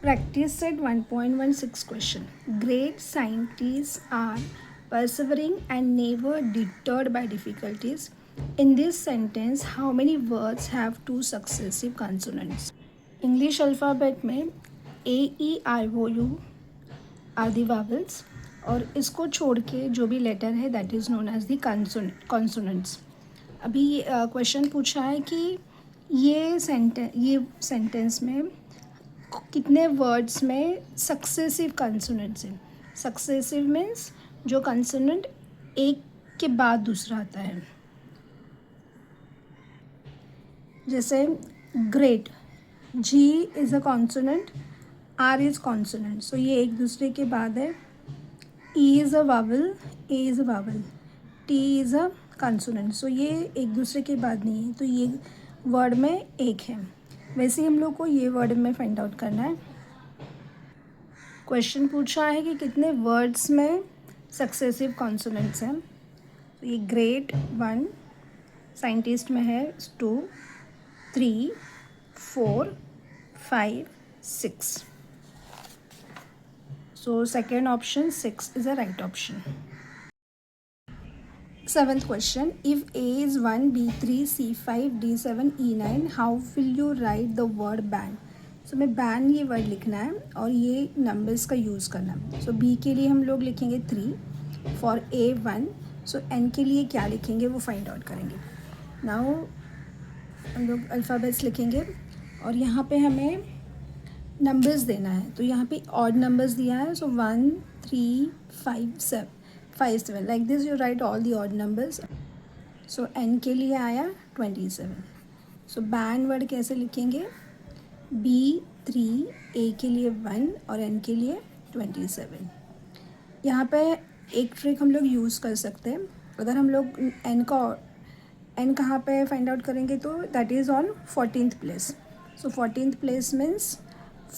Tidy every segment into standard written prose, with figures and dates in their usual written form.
Practice set 1.16 question. Great scientists are persevering and never deterred by difficulties. In this sentence, how many words have two successive consonants? English alphabet में A, E, I, O, U are the vowels और इसको छोड़ के जो भी letter है that is known as the consonants. अभी question पूछा है कि ये सेंटेंस में कितने वर्ड्स में सक्सेसिव कंसोनेंट्स हैं. सक्सेसिव मीन्स जो कंसोनेंट एक के बाद दूसरा आता है. जैसे great, G is a consonant, R is consonant, so ये एक दूसरे के बाद है. E is a vowel, A is a vowel, T is a consonant, so ये एक दूसरे के बाद नहीं है, तो ये वर्ड में एक है. वैसे ही हम लोग को ये वर्ड में फाइंड आउट करना है. क्वेश्चन पूछा है कि कितने वर्ड्स में सक्सेसिव कॉन्सोनेंट्स हैं. तो ये ग्रेट 1, साइंटिस्ट में है 2, 3, 4, 5, 6. So second option 6 is a right option. Seventh question, if A is 1, B3, C5, D7, E9, how will you write the word ban? सो मैं बैन ये वर्ड लिखना है और ये नंबर्स का यूज़ करना है. सो बी के लिए हम लोग लिखेंगे 3, फॉर ए 1. सो एन के लिए क्या लिखेंगे वो फाइंड आउट करेंगे. नाउ हम लोग अल्फ़ाबेट्स लिखेंगे और यहाँ पे हमें नंबर्स देना है. तो यहाँ पे ऑड नंबर्स दिया है. So 1, 3, 5, 7 like this you write all the odd numbers. So N के लिए आया 27. सो बैन वर्ड कैसे लिखेंगे? B3, ए के लिए 1 और एन के लिए 27. यहाँ पे एक ट्रिक हम लोग यूज़ कर सकते हैं. अगर हम लोग एन कहाँ पे फाइंड आउट करेंगे तो that is on 14th place. So 14th place means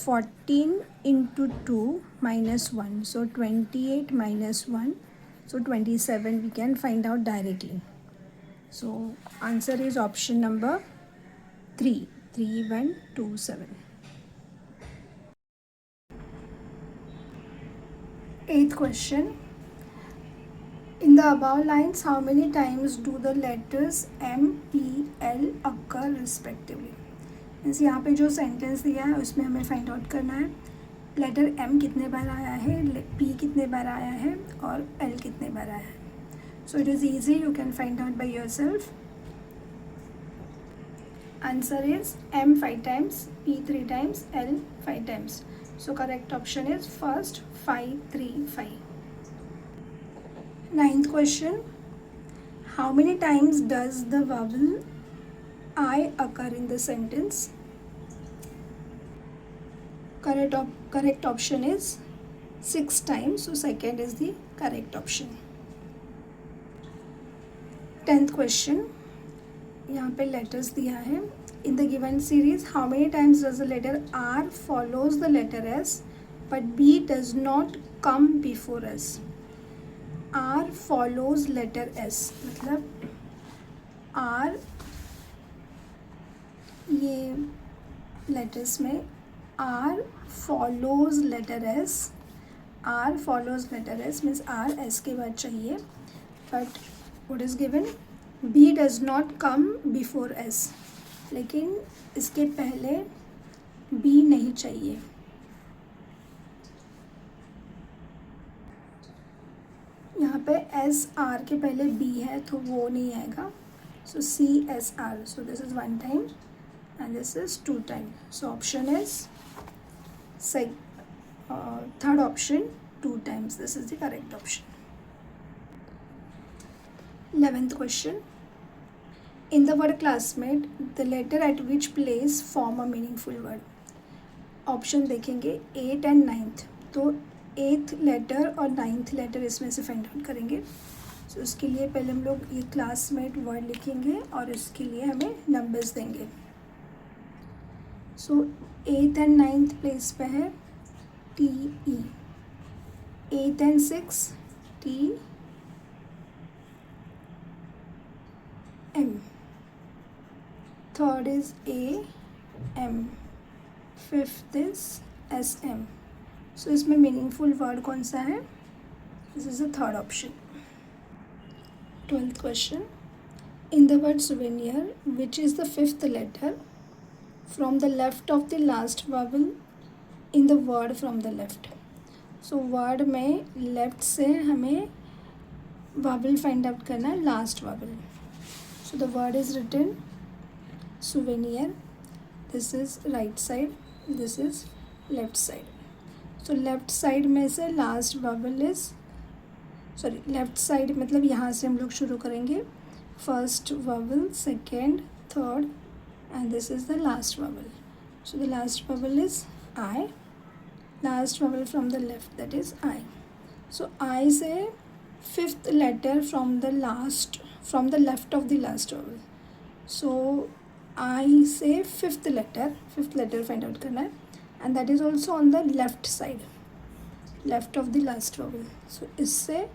14 into 2 -1, so 28 -1, so 27 we can find out directly. So answer is option number 3, 3127. Eighth question, in the above lines how many times do the letters M, P, L occur respectively? Means यहाँ पे जो sentence दिया है उसमें हमें find out करना है letter M कितने बार आया है, P कितने बार आया है और L कितने बार आया है. So it is easy, you can find out by your self. Answer is M 5 times, P 3 times, L 5 times. So correct option is first 5, 3, 5. Ninth question, how many times does the vowel I occur in the sentence? Correct option is 6 times. So second is the correct option. 10th question, यहाँ पे letters दिया है. In the given series how many times does the letter R follows the letter S but B does not come before S. R follows letter S मतलब R ये letters में R follows letter S. R follows letter S means R S के बाद चाहिए but what is given B does not come before S, लेकिन इसके पहले B नहीं चाहिए. यहाँ पे S R के पहले B है तो वो नहीं आएगा. सो C S R, so this is 1 time and this is 2 time. So option is third option 2 times. This is the correct option. 11th question, in the word classmate the letter at which place form a meaningful word? Option देखेंगे 8 and 9th. तो 8th letter और 9th letter इसमें से find out करेंगे. सो उसके लिए पहले हम लोग ये क्लासमेट वर्ड लिखेंगे और इसके लिए हमें नंबर्स देंगे. सो 8th एंड 9th प्लेस पे है TE, 8 and 6 T M, third is A M, fifth is SM. सो इसमें मीनिंगफुल वर्ड कौन सा है? This is the third option. 12th question. In the word souvenir, which is the fifth letter from the left of the last vowel in the word from the left? So word में left से हमें vowel find out करना है, last vowel. So the word is written souvenir. This is right side, this is left side. So left side में से last vowel is left side मतलब यहाँ से हम लोग शुरू करेंगे. First vowel, second, third and this is the last vowel. So the last vowel is I. Last vowel from the left, that is I. So I say fifth letter from the left of the last vowel. So I say fifth letter find out करना है, and that is also on the left side, left of the last vowel. So इससे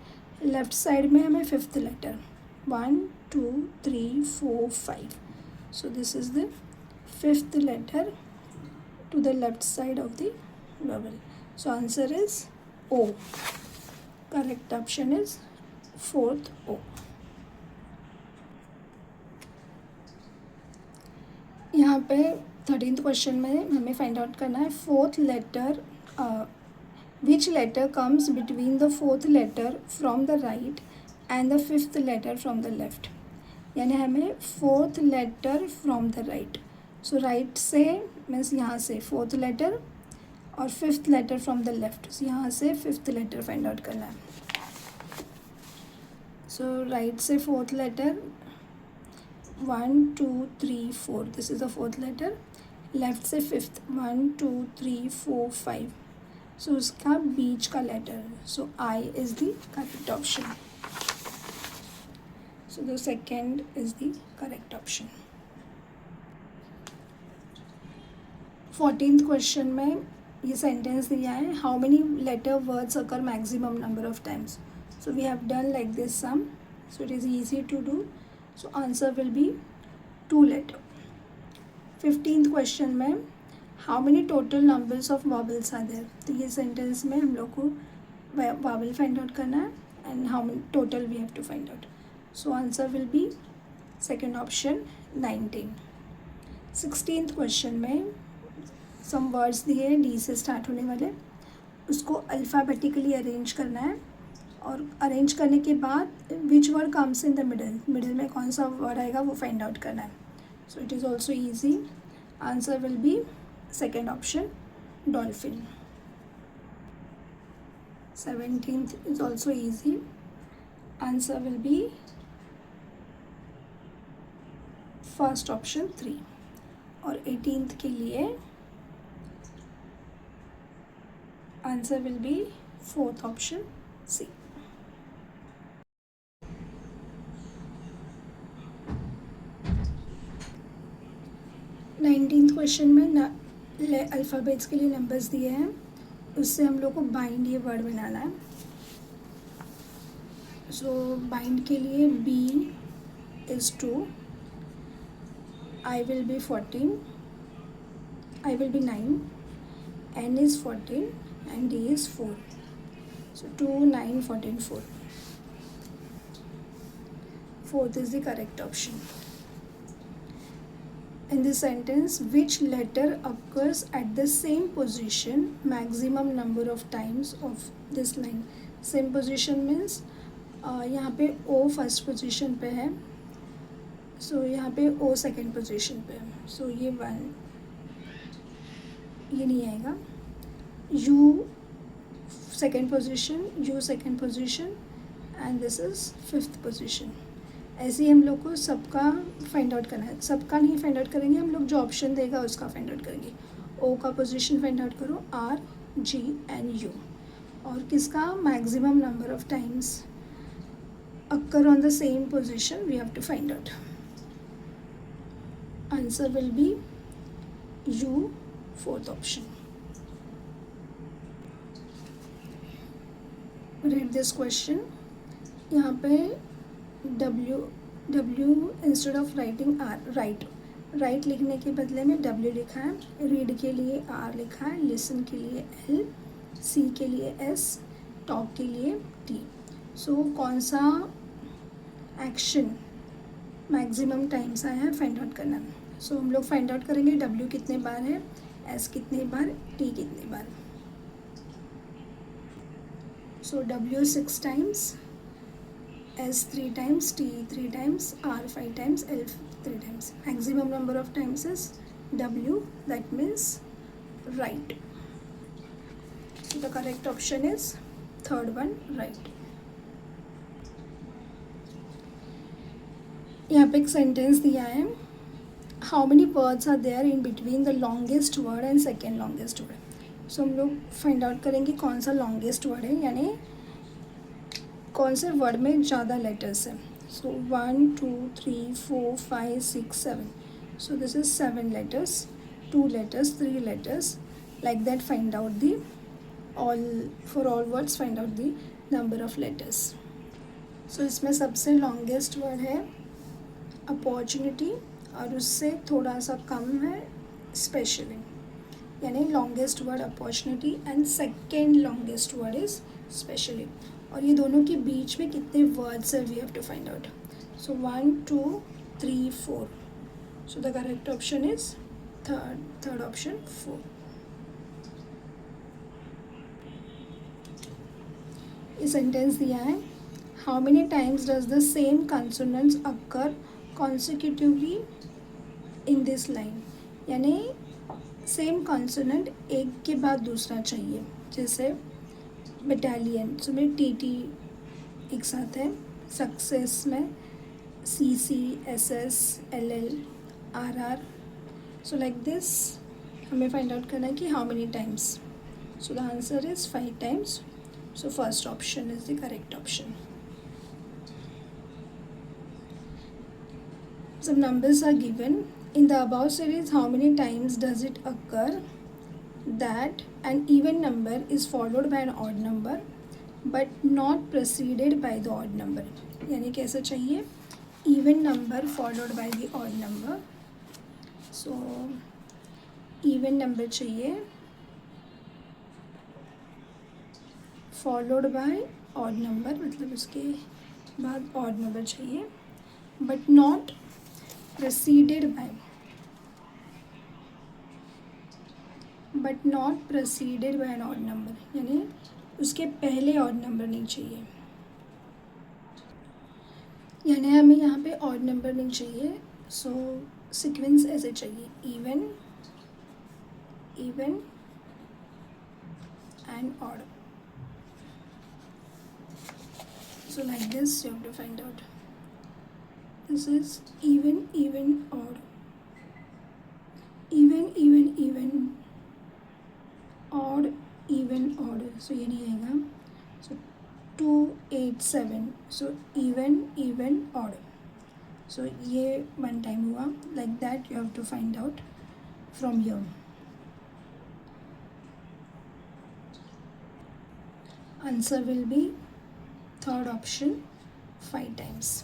left side में हमें fifth letter 1 2 3 4 5. So this is the fifth letter to the left side of the vowel. So answer is O. Correct option is fourth O. यहाँ पे 13th question में हमें find out करना है fourth letter, which letter comes between the fourth letter from the right and the fifth letter from the left. यानी हमें fourth letter from the right. So right से means यहाँ से fourth letter और fifth letter from the left. यहाँ से fifth letter find out करना है. सो राइट से fourth letter 1 2 3 4, this is the fourth letter. Left से फिफ्थ 1 2 3 4 5. सो उसका बीच का letter. So I is the correct option. So the second is the correct option. 14th question में ये sentence दिया है, how many letter words occur maximum number of times. So we have done like this sum. So it is easy to do. So answer will be 2 letter. 15th question में how many total numbers of vowels are there. तो ये sentence में हम लोग को vowel find out करना है and how many total we have to find out. So answer will be second option 19. 16th question में सम वर्ड्स दिए हैं डी से स्टार्ट होने वाले, उसको अल्फ़ाबेटिकली अरेंज करना है और अरेंज करने के बाद which word comes in the middle में कौन सा वर्ड आएगा वो फाइंड आउट करना है. So it is also easy. Answer will be second option dolphin. 17th is also easy. Answer will be first option 3. और 18th के लिए answer will be fourth option C. Nineteenth question में alphabets के लिए numbers दिए हैं, उससे हम लोग को बाइंड ये वर्ड बनाना है. सो बाइंड के लिए B is 2, I will be 14, I will be 9, N is 14 and D is 4. So 2 9 14 4. Fourth is the correct option. In this sentence, which letter occurs at the same position maximum number of times of this line? Same position means यहाँ पे O first position पे है. सो यहाँ पे O second position पे है. सो ये 1 ये नहीं आएगा. U second position, U second position and this is fifth position. ऐसे ही हम लोग को सबका फाइंड आउट करना है. सबका नहीं फाइंड आउट करेंगे हम लोग, जो ऑप्शन देगा उसका फाइंड आउट करेंगे. O का पोजीशन फाइंड आउट करो, R G and U. और किसका maximum number of times occur on the same position we have to find out. Answer will be U, fourth option. Read this question. यहाँ पे W instead of writing R, write right लिखने के बदले में W लिखा है, read के लिए R लिखा है, लिसन के लिए L, सी के लिए S, टॉक के लिए T। सो कौन सा एक्शन मैक्सिमम टाइम्स आया है फाइंड आउट करना है। सो हम लोग फाइंड आउट करेंगे W कितने बार है, S कितने बार, T कितने बार। सो W 6 times, S 3 times, T 3 times, R 5 times, L 3 times. Maximum number of times is W, that means right. So the correct option is third one, right. यहाँ पे एक sentence दिया है, how many words are there in between the longest word and second longest word. So हम लोग find out करेंगे कौन सा लॉन्गेस्ट वर्ड है, यानी कौन से वर्ड में ज़्यादा लेटर्स हैं। सो 1 2 3 4 5 6 7, so this is 7 letters, 2 letters, 3 letters, like that find out the all, for all words find out the number of letters. सो इसमें सबसे लॉन्गेस्ट वर्ड है अपॉर्चुनिटी और उससे थोड़ा सा कम है स्पेशली, यानी longest word opportunity and second longest word is specially. और ये दोनों के बीच में कितने वर्ड्स है we have to find out. So 1 2 3 4, so the correct option is third option 4। ये सेंटेंस दिया है, how many times does the same consonants occur consecutively in this line, यानी सेम कॉन्सोनेंट एक के बाद दूसरा चाहिए। जैसे बटालियन, सो में TT एक साथ है, सक्सेस में CC SS LL RR। So like this हमें फाइंड आउट करना है कि how many times. So the answer is 5 times. So first option is the correct option. Some numbers are given in the above series. How many times does it occur that an even number is followed by an odd number but not preceded by the odd number? यानी कैसा चाहिए, even number followed by the odd number. So even number चाहिए followed by odd number, मतलब उसके बाद odd number चाहिए, but not preceded by, an odd number, यानी उसके पहले odd number नहीं चाहिए, यानी हमें यहाँ पे odd number नहीं चाहिए। सो सीक्वेंस ऐसे चाहिए, even and odd. So like this you have to find out, this is even odd, even odd odd, so ये नहीं आएगा। so 2 8 7, so even odd, so ये one time हुआ। like that you have to find out from here। answer will be third option, 5 times।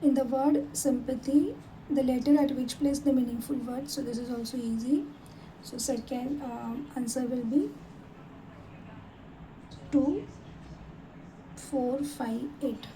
In the word sympathy, the letter at which place the meaningful word, so this is also easy। so second answer will be 2 4 5 8।